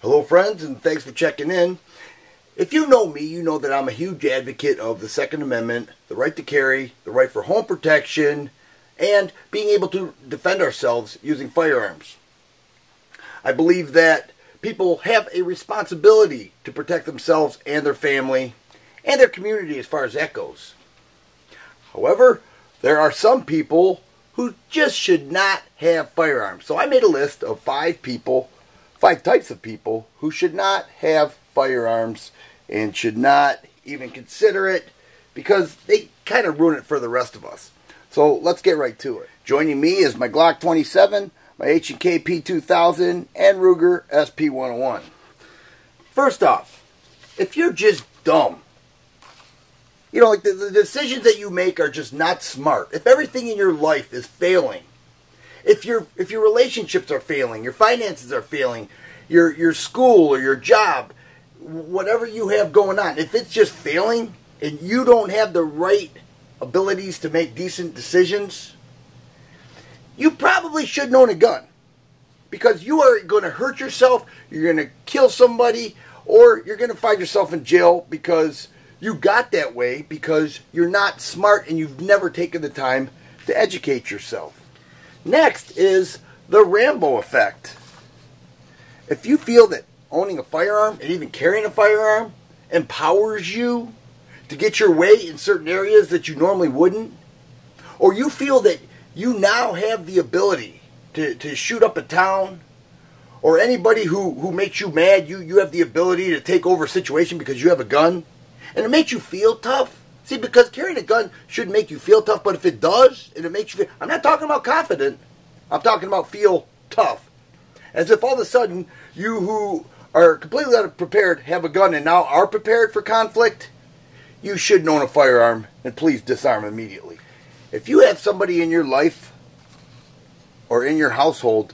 Hello friends, and thanks for checking in. If you know me, you know that I'm a huge advocate of the Second Amendment, the right to carry, the right for home protection, and being able to defend ourselves using firearms. I believe that people have a responsibility to protect themselves and their family and their community as far as that goes. However, there are some people who just should not have firearms. So I made a list of 5 types of people who should not have firearms and should not even consider it because they kind of ruin it for the rest of us. So let's get right to it. Joining me is my Glock 27, my H&K P2000, and Ruger SP101. First off, if you're just dumb, you know, like the decisions that you make are just not smart. If everything in your life is failing, if your relationships are failing, your finances are failing, your school or your job, whatever you have going on, if it's just failing and you don't have the right abilities to make decent decisions, you probably shouldn't own a gun. Because you are going to hurt yourself, you're going to kill somebody, or you're going to find yourself in jail because you got that way because you're not smart and you've never taken the time to educate yourself. Next is the Rambo Effect. If you feel that owning a firearm and even carrying a firearm empowers you to get your way in certain areas that you normally wouldn't, or you feel that you now have the ability to shoot up a town, or anybody who makes you mad, you have the ability to take over a situation because you have a gun, and it makes you feel tough. See, because carrying a gun shouldn't make you feel tough, but if it does, and it makes you feel... I'm not talking about confident. I'm talking about feel tough. As if all of a sudden, you who are completely unprepared have a gun and now are prepared for conflict, you shouldn't own a firearm, and please disarm immediately. If you have somebody in your life or in your household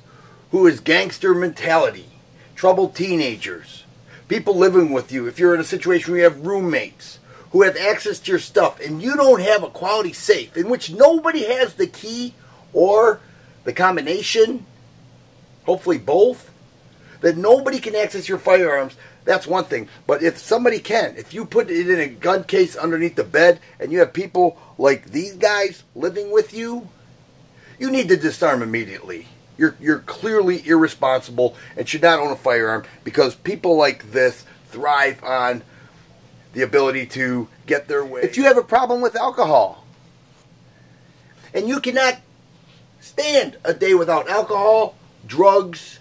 who is gangster mentality, troubled teenagers, people living with you, if you're in a situation where you have roommates who have access to your stuff and you don't have a quality safe in which nobody has the key or the combination, hopefully both, that nobody can access your firearms, that's one thing. But if somebody can, if you put it in a gun case underneath the bed and you have people like these guys living with you, you need to disarm immediately. You're clearly irresponsible and should not own a firearm because people like this thrive on the ability to get their way. If you have a problem with alcohol and you cannot stand a day without alcohol, drugs,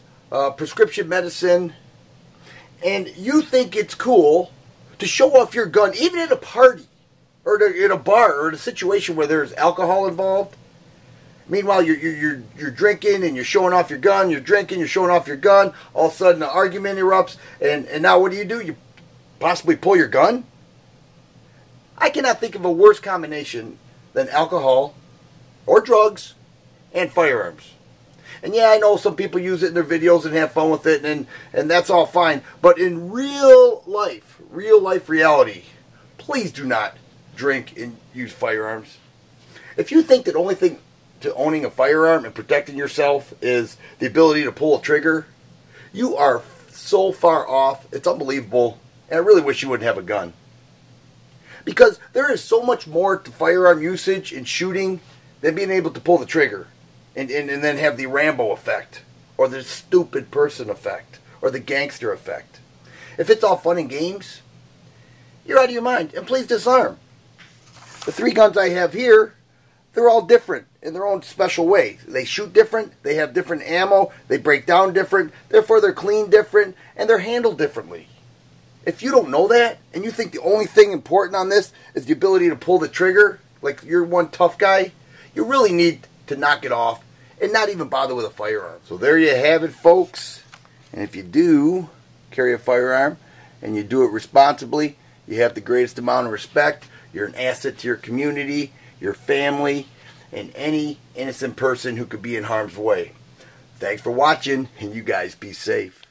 prescription medicine, and you think it's cool to show off your gun even at a party or in a bar or in a situation where there's alcohol involved, meanwhile you're drinking and you're showing off your gun, you're drinking, you're showing off your gun, all of a sudden an argument erupts, and now what do? You possibly pull your gun? I cannot think of a worse combination than alcohol or drugs and firearms. And yeah, I know some people use it in their videos and have fun with it, and that's all fine. But in real life reality, please do not drink and use firearms. If you think that the only thing to owning a firearm and protecting yourself is the ability to pull a trigger, you are so far off, it's unbelievable. And I really wish you wouldn't have a gun. Because there is so much more to firearm usage and shooting than being able to pull the trigger. And then have the Rambo effect. Or the stupid person effect. Or the gangster effect. If it's all fun and games, you're out of your mind. And please disarm. The 3 guns I have here, they're all different in their own special way. They shoot different, they have different ammo, they break down different, therefore they're cleaned different, and they're handled differently. If you don't know that, and you think the only thing important on this is the ability to pull the trigger, like you're one tough guy, you really need to knock it off and not even bother with a firearm. So there you have it, folks. And if you do carry a firearm and you do it responsibly, you have the greatest amount of respect. You're an asset to your community, your family, and any innocent person who could be in harm's way. Thanks for watching, and you guys be safe.